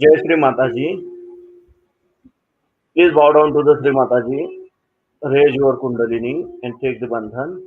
Jai Shri Mataji. Please bow down to the Shri Mataji. Raise your Kundalini and take the Bandhan.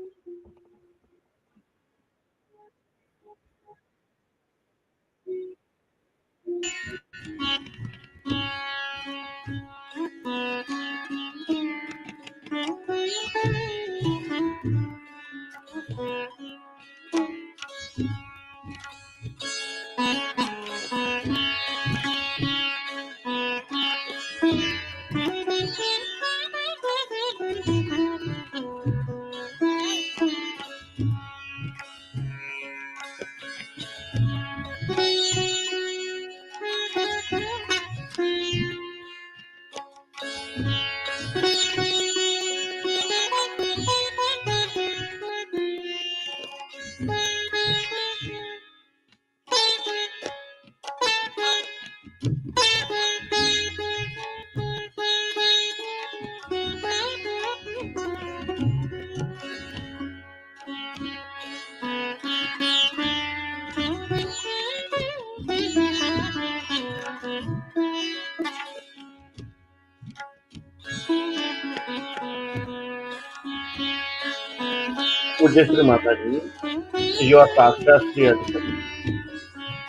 Pujya Shri Mataji, you are Saksha Sri Adhikari.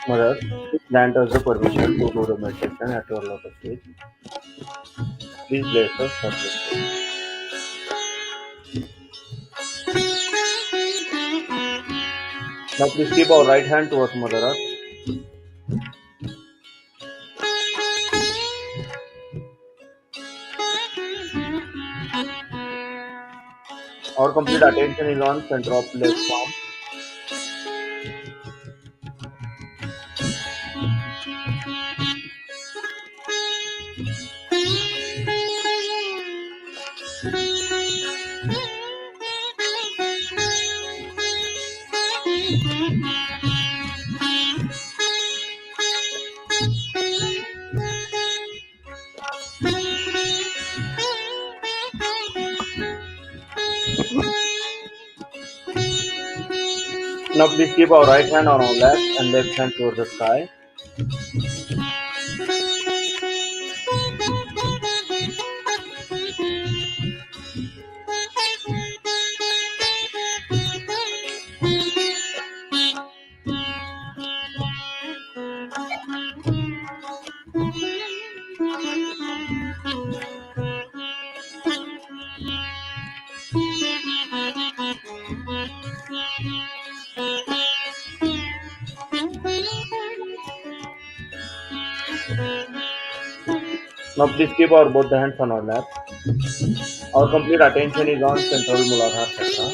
Mother, please grant us the permission to do the meditation at your lotus feet. Please bless us successfully. Now please keep our right hand towards Mother Earth. Our complete attention is on center of left palm. Now please keep our right hand on our lap and left hand towards the sky. Now please keep our both the hands on our lap. Our complete attention is on central Muladhara chakra.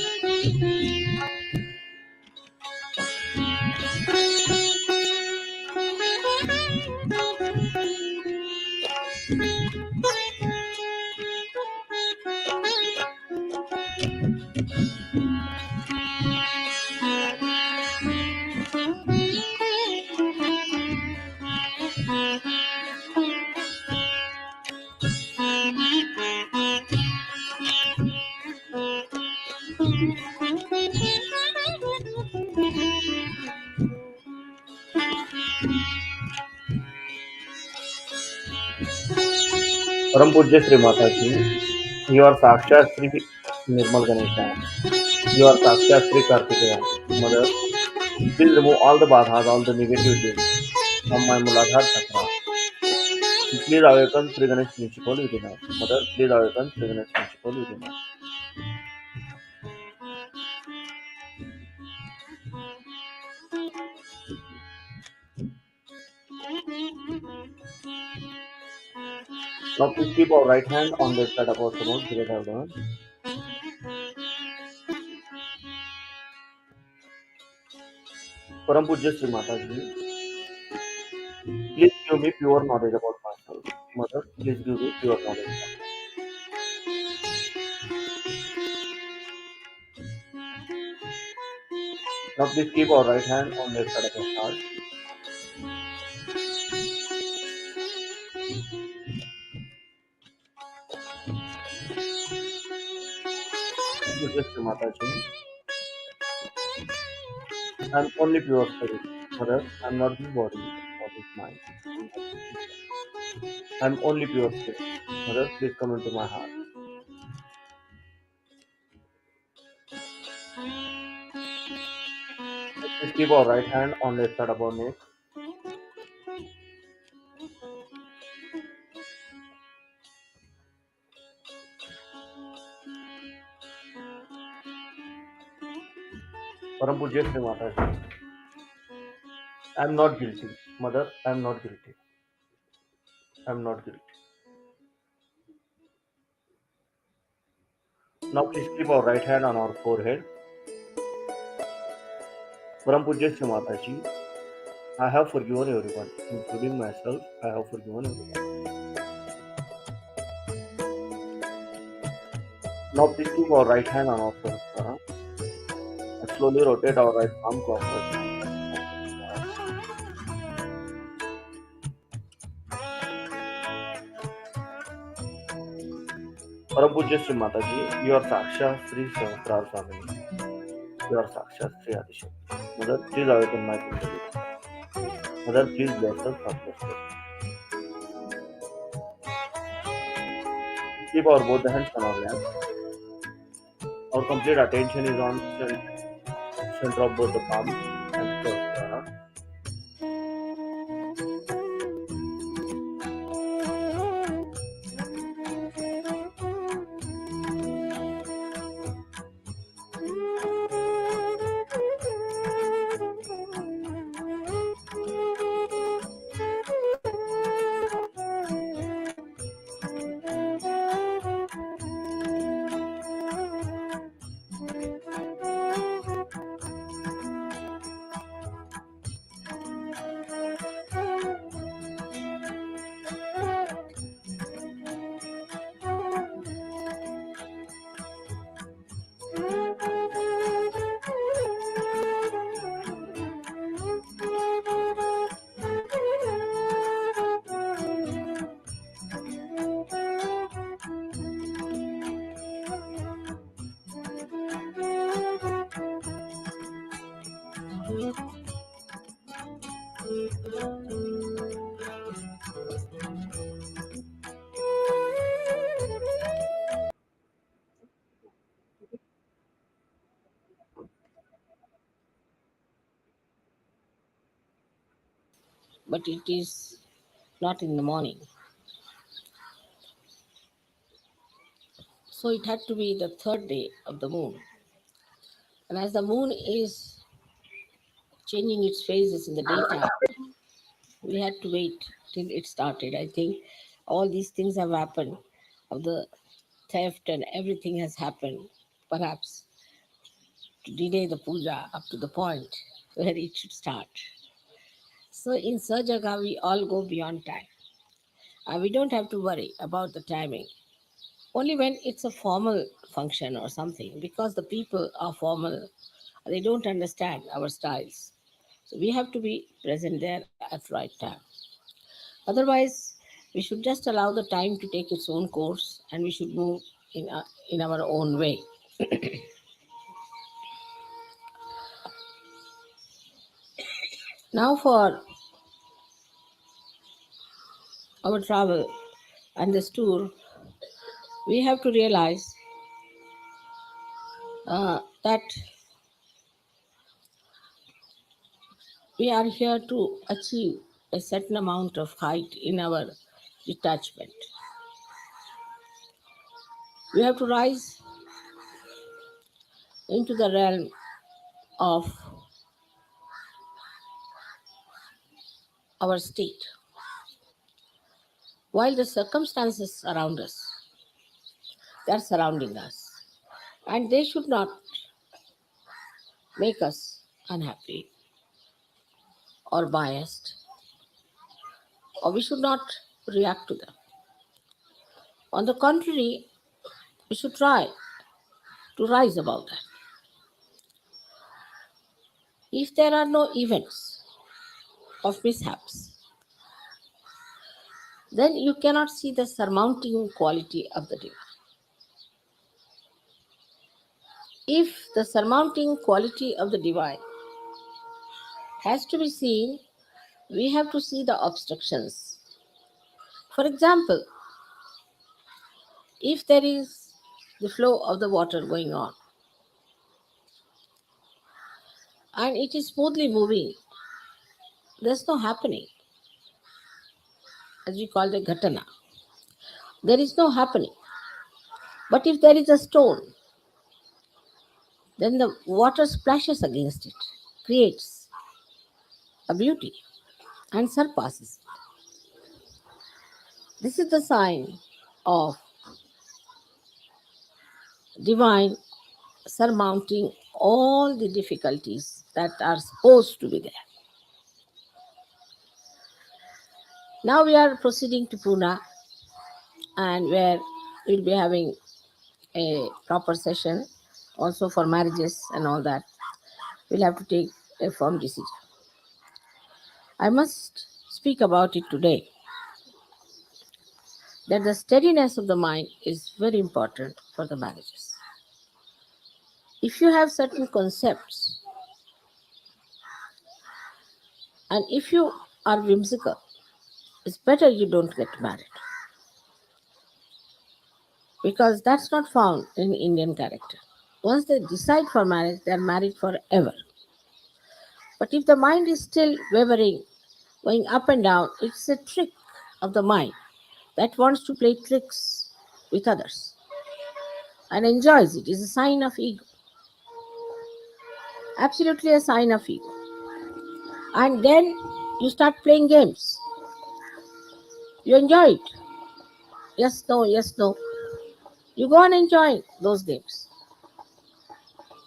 Param Pujya Sri Mataji, you are Saksha Sri Nirmal Ganesha. You are Saksha Sri Kartikeya. Mother, please remove all the badhas, all the negativities from my Muladhara chakra. Please awaken Sri Ganesh principle within us. Mother, please awaken Sri Ganesh principle within us. Now please keep our right hand on the side of our stomach, great abdomen. Param Pujya Sri Mataji, please give me pure knowledge about myself. Mother, please give me pure knowledge. Now please keep our right hand on the side of our heart. Pujya Sri Mataji, I am only pure spirit. Mother, I am not this body or this mind. I'm only pure spirit. Mother, please come into my heart. Please keep our right hand on the side of our neck. Param Pujya Shri Mataji. I'm not guilty. Mother, I'm not guilty. I'm not guilty. Now please keep our right hand on our forehead. Param Pujya Shri Mataji. I have forgiven everyone, including myself. I have forgiven everyone. Now please keep our right hand on our forehead and slowly rotate our right palm clockwise. Param Pujya Shri Mataji, you are Saksha Sri Sahasrar Swamini. You are Saksha Sri Adishakti. Mother, please awaken my Kundalini. Mother, please bless us, God bless us. Keep our both the hands on our lap. Our complete attention is on center of both the palms and Sahasrara. but it is not in the morning. So it had to be the third day of the moon. And as the moon is changing its phases in the daytime, we had to wait till it started. I think all these things have happened, of the theft and everything has happened, perhaps to delay the puja up to the point where it should start. So in Sahajayoga, we all go beyond time. And we don't have to worry about the timing. Only when it's a formal function or something, because the people are formal, they don't understand our styles. So we have to be present there at the right time. Otherwise, we should just allow the time to take its own course and we should move in our own way. Now, for our travel and this tour, we have to realize that we are here to achieve a certain amount of height in our detachment. We have to rise into the realm of our state, while the circumstances around us, they are surrounding us, and they should not make us unhappy or biased, or we should not react to them. On the contrary, we should try to rise above that. If there are no events of mishaps, then you cannot see the surmounting quality of the divine. If the surmounting quality of the divine has to be seen, we have to see the obstructions For example, if there is the flow of the water going on and it is smoothly moving, there's no happening, as we call the ghatana. There is no happening. But if there is a stone, then the water splashes against it, creates a beauty and surpasses. This is the sign of divine surmounting all the difficulties that are supposed to be there. Now we are proceeding to Pune, and where we'll be having a proper session also for marriages and all that. We'll have to take a firm decision. I must speak about it today that the steadiness of the mind is very important for the marriages. If you have certain concepts and if you are whimsical, it's better you don't get married because that's not found in Indian character. Once they decide for marriage, they are married forever. But if the mind is still wavering, going up and down, it's a trick of the mind that wants to play tricks with others and enjoys it. It's a sign of ego. Absolutely a sign of ego. And then you start playing games. You enjoy it. Yes, no, yes, no. You go on enjoying those games.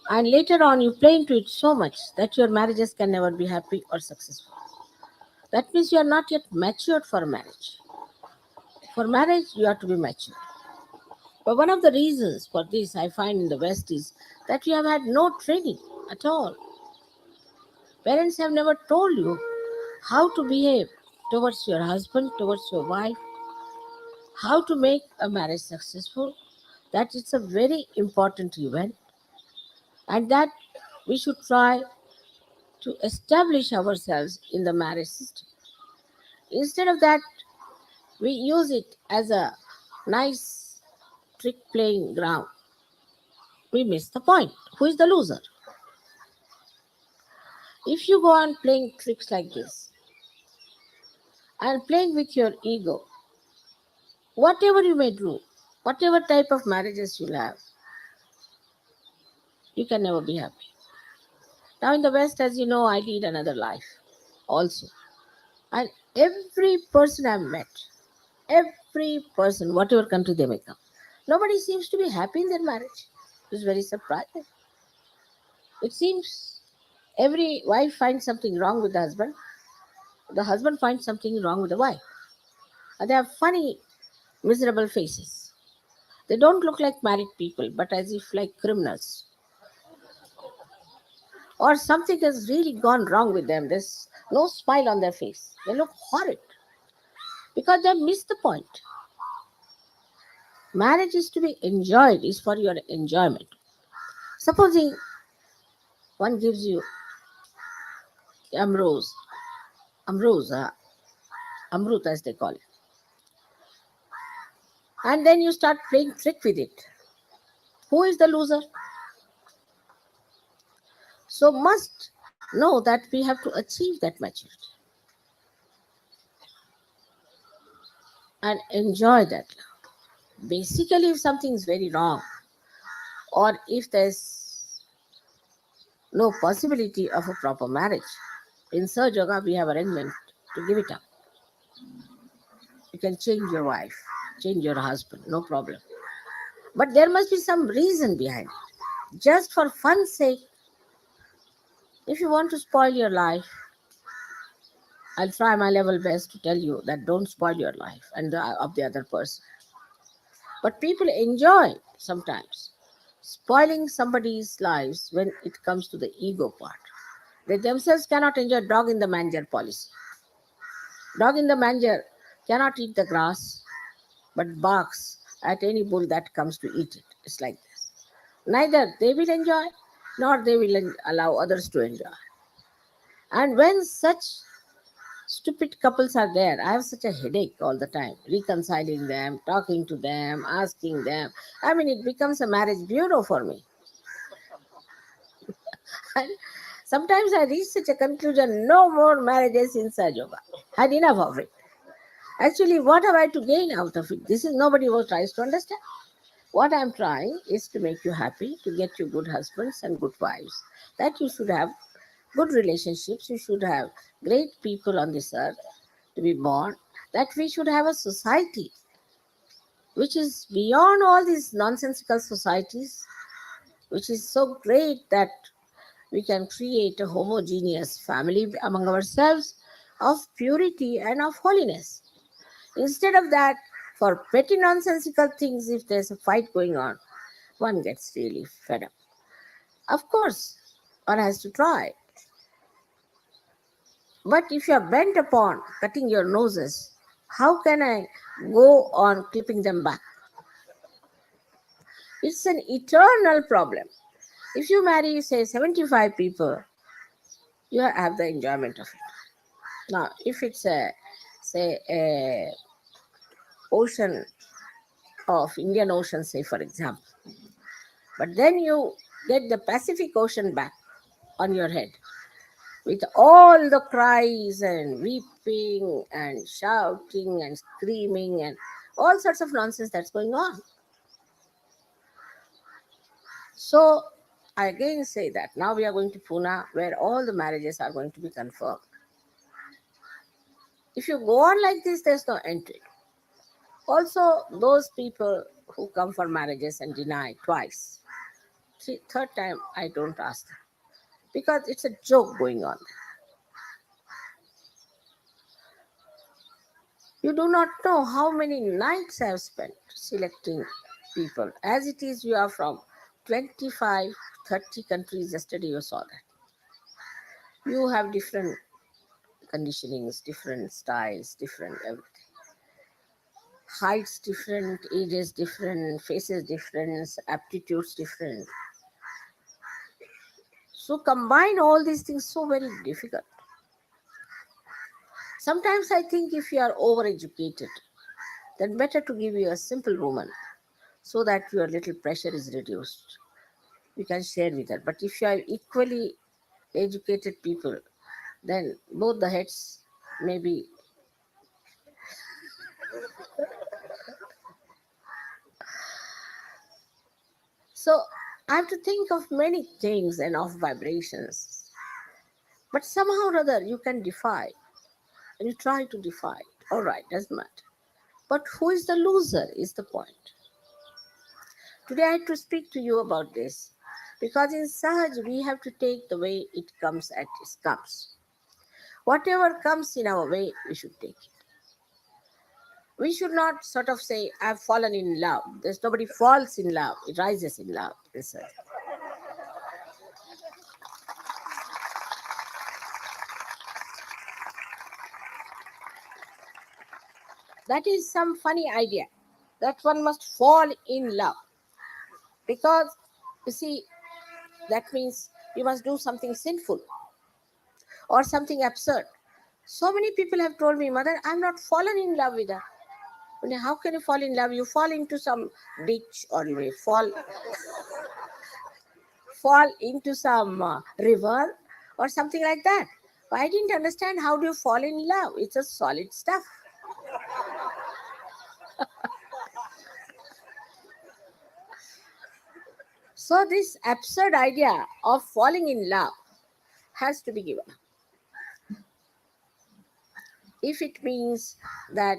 And later on, you play into it so much that your marriages can never be happy or successful. That means you are not yet matured for marriage. For marriage, you have to be mature. But one of the reasons for this I find in the West is that we have had no training at all. Parents have never told you how to behave towards your husband, towards your wife, how to make a marriage successful, that it's a very important event, and that we should try to establish ourselves in the marriage system. Instead of that, we use it as a nice trick playing ground. We miss the point. Who is the loser? If you go on playing tricks like this and playing with your ego, whatever you may do, whatever type of marriages you'll have, you can never be happy. Now in the West, as you know, I lead another life also. And every person I've met, every person, whatever country they may come, nobody seems to be happy in their marriage. It's very surprising. It seems every wife finds something wrong with the husband finds something wrong with the wife. And they have funny, miserable faces. They don't look like married people, but as if like criminals. Or something has really gone wrong with them. There's no smile on their face. They look horrid because they missed the point. Marriage is to be enjoyed, is for your enjoyment. Supposing one gives you amrose, amrut as they call it, and then you start playing trick with it. Who is the loser? So must know that we have to achieve that maturity and enjoy that. Basically, if something is very wrong, or if there's no possibility of a proper marriage, in Sahajayoga we have arrangement to give it up. You can change your wife, change your husband, no problem. But there must be some reason behind it. Just for fun's sake, if you want to spoil your life, I'll try my level best to tell you that don't spoil your life and of the other person. But people enjoy sometimes spoiling somebody's lives when it comes to the ego part. They themselves cannot enjoy dog in the manger policy. Dog in the manger cannot eat the grass, but barks at any bull that comes to eat it. It's like this. Neither they will enjoy, nor they will allow others to enjoy. And when such stupid couples are there. I have such a headache all the time, reconciling them, talking to them, asking them. I mean, it becomes a marriage bureau for me. And sometimes I reach such a conclusion, no more marriages in Sahajayoga. Had enough of it. Actually, what have I to gain out of it? This is nobody who tries to understand. What I'm trying is to make you happy, to get you good husbands and good wives. That you should have good relationships, you should have great people on this earth to be born, that we should have a society which is beyond all these nonsensical societies, which is so great that we can create a homogeneous family among ourselves of purity and of holiness. Instead of that, for petty nonsensical things, if there's a fight going on, one gets really fed up. Of course, one has to try. But if you are bent upon cutting your noses, how can I go on clipping them back? It's an eternal problem. If you marry, say, 75 people, you have the enjoyment of it. Now, if it's a, say, a ocean of Indian Ocean, say, for example, but then you get the Pacific Ocean back on your head with all the cries and weeping and shouting and screaming and all sorts of nonsense that's going on. So I again say that now we are going to Pune where all the marriages are going to be confirmed. If you go on like this, there's no end to it. Also, those people who come for marriages and deny twice, third time I don't ask them because it's a joke going on. You do not know how many nights I have spent selecting people. As it is, you are from 25, 30 countries. Yesterday, you saw that. You have different conditionings, different styles, different everything. Heights different, ages different, faces different, aptitudes different. So, combine all these things so very difficult. Sometimes I think if you are overeducated, then better to give you a simple woman so that your little pressure is reduced. You can share with her. But if you are equally educated people, then both the heads may be. So I have to think of many things and of vibrations. But somehow or other you can defy and you try to defy it. All right, doesn't matter. But who is the loser is the point. Today I had to speak to you about this because in Sahaj we have to take the way it comes as it comes. Whatever comes in our way, we should take it. We should not sort of say, I've fallen in love. There's nobody falls in love, it rises in love. That is some funny idea that one must fall in love. Because, you see, that means you must do something sinful or something absurd. So many people have told me, Mother, I'm not fallen in love with her. How can you fall in love? You fall into some ditch or you may fall into some river or something like that. But I didn't understand how do you fall in love. It's a solid stuff. So this absurd idea of falling in love has to be given up. If it means that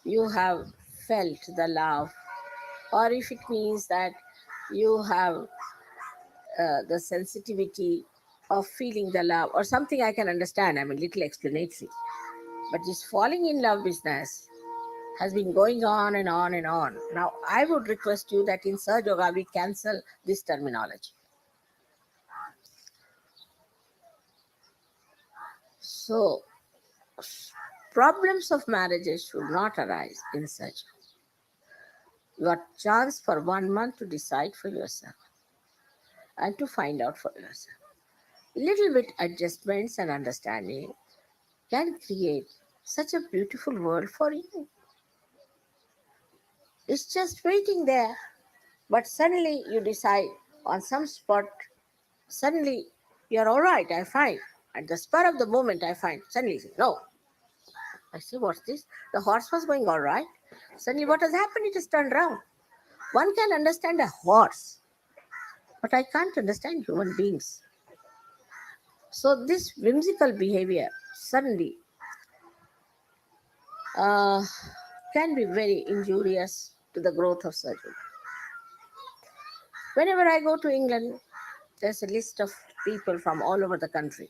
you have felt the love, or if it means that you have the sensitivity of feeling the love, or something I can understand, I'm a little explanatory. But this falling in love business has been going on and on and on. Now, I would request you that in Sahajayoga we cancel this terminology. So, problems of marriages should not arise in such. You got chance for 1 month to decide for yourself and to find out for yourself. Little bit adjustments and understanding can create such a beautiful world for you. It's just waiting there. But suddenly you decide on some spot, suddenly you're all right, I find. At the spur of the moment, I find, suddenly, no. I say, what's this? The horse was going all right. Suddenly, what has happened? It has turned round. One can understand a horse, but I can't understand human beings. So, this whimsical behavior suddenly uh, can be very injurious to the growth of surgery. Whenever I go to England, there's a list of people from all over the country.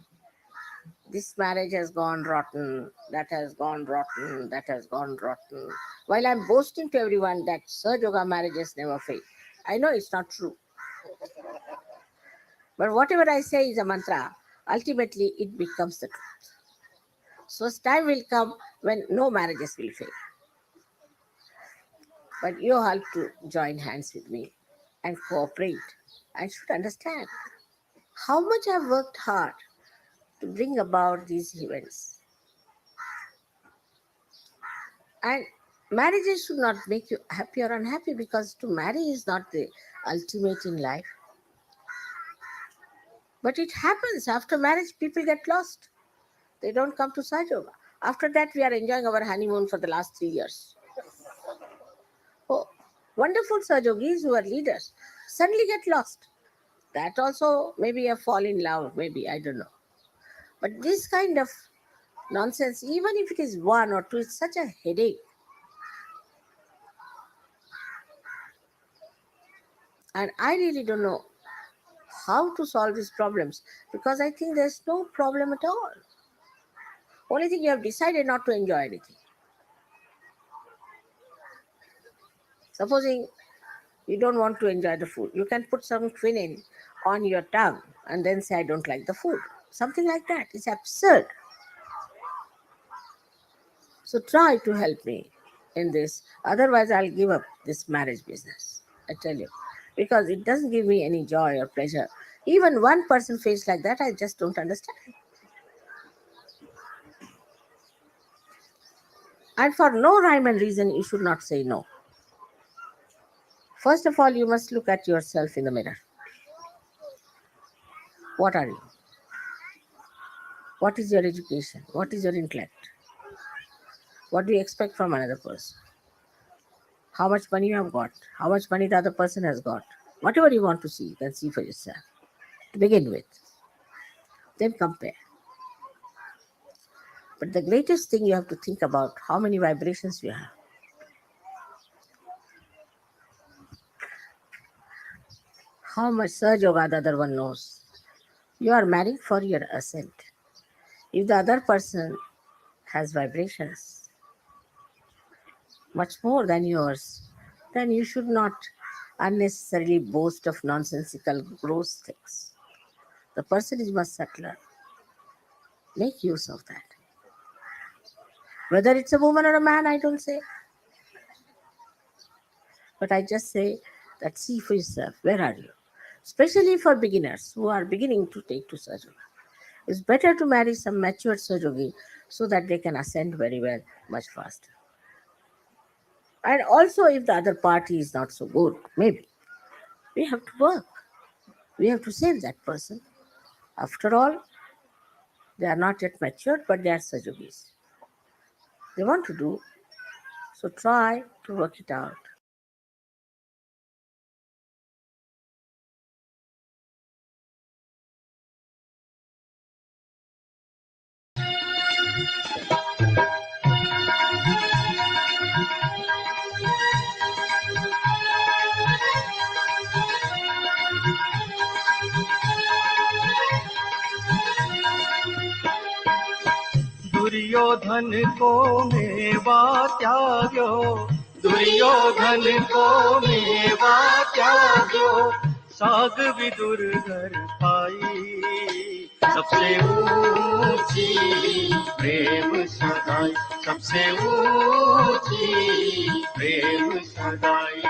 This marriage has gone rotten, that has gone rotten, that has gone rotten. While I'm boasting to everyone that Sahajayoga marriages never fail. I know it's not true. But whatever I say is a mantra. Ultimately, it becomes the truth. So time will come when no marriages will fail. But you have to join hands with me and cooperate and should understand how much I've worked hard to bring about these events. And marriages should not make you happy or unhappy because to marry is not the ultimate in life. But it happens after marriage, people get lost. They don't come to Sahajayoga. After that, we are enjoying our honeymoon for the last 3 years. Oh, wonderful Sahajogis who are leaders suddenly get lost. That also maybe a fall in love, maybe, I don't know. But this kind of nonsense, even if it is one or two, it's such a headache. And I really don't know how to solve these problems because I think there's no problem at all. Only thing you have decided not to enjoy anything. Supposing you don't want to enjoy the food, you can put some quinine on your tongue and then say, I don't like the food. Something like that. It's absurd. So try to help me in this. Otherwise, I'll give up this marriage business. I tell you. Because it doesn't give me any joy or pleasure. Even one person feels like that, I just don't understand. And for no rhyme and reason, you should not say no. First of all, you must look at yourself in the mirror. What are you? What is your education? What is your intellect? What do you expect from another person? How much money you have got? How much money the other person has got? Whatever you want to see, you can see for yourself. To begin with, then compare. But the greatest thing you have to think about how many vibrations you have. How much Surge Yoga the other one knows. You are married for your ascent. If the other person has vibrations much more than yours, then you should not unnecessarily boast of nonsensical gross things. The person is much subtler. Make use of that. Whether it's a woman or a man, I don't say. But I just say that see for yourself, where are you? Especially for beginners who are beginning to take to surgery. It's better to marry some mature surgery so that they can ascend very well, much faster. And also, if the other party is not so good, maybe we have to work. We have to save that person. After all, they are not yet matured, but they are surgeries. They want to do, so try to work it out. Duryodhan को मेवा त्याग्यो, दुर्योधन को मेवा त्याग्यो, साग विदुर घर पाई, सबसे ऊंची प्रेम सगाई, सबसे ऊंची प्रेम सगाई।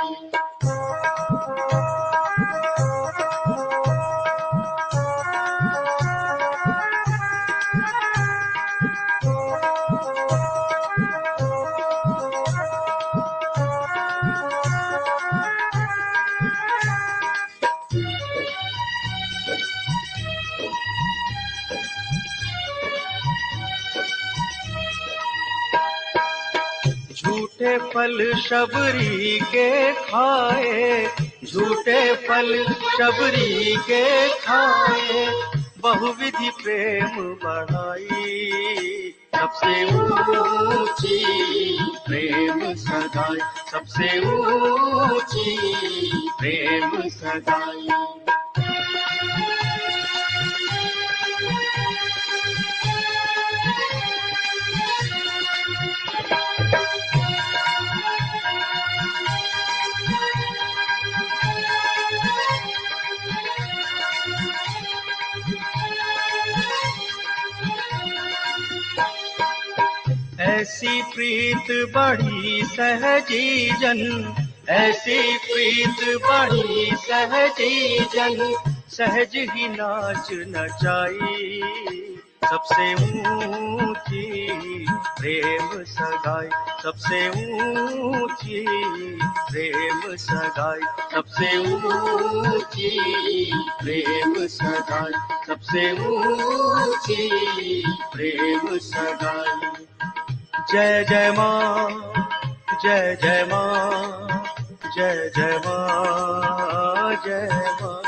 झूठे फल शबरी के खाए, झूठे फल शबरी के खाए, बहुविधि प्रेम बढ़ाई, सबसे ऊंची प्रेम सगाई, सबसे ऊंची प्रेम सगाई। ऐसी प्रीत बढ़ी सहजी जन, ऐसी प्रीत बढ़ी सहजी जन, सहज ही नाच नचाई, सबसे ऊंची प्रेम सगाई, सबसे ऊंची प्रेम सगाई, सबसे ऊंची प्रेम सगाई, सबसे ऊंची प्रेम सगाई। जय जय माँ, जय जय माँ, जय जय माँ, जय माँ,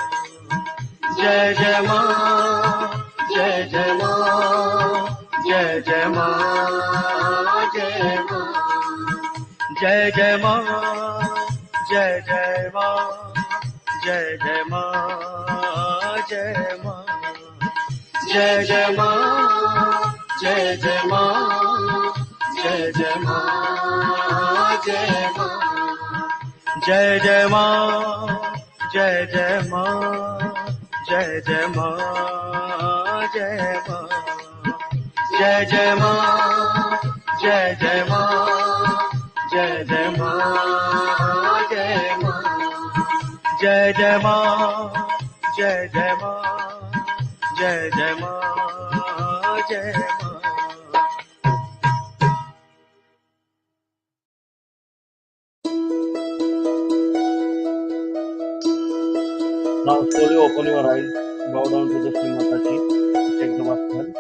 जय जय माँ, जय जय माँ, जय जय माँ, जय माँ, जय जय माँ, जय जय माँ, जय जय माँ, जय माँ, जय जय माँ, जय जय माँ, जय जय माँ, जय माँ, जय जय माँ, जय जय माँ, जय जय माँ, जय माँ, जय जय माँ, जय जय माँ, जय जय माँ, जय माँ, जय जय माँ, जय जय माँ, जय जय माँ, जय माँ। Now slowly open your eyes, bow down to the Shri Mataji, take the vasant.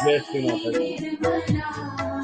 Jai Shri Mataji.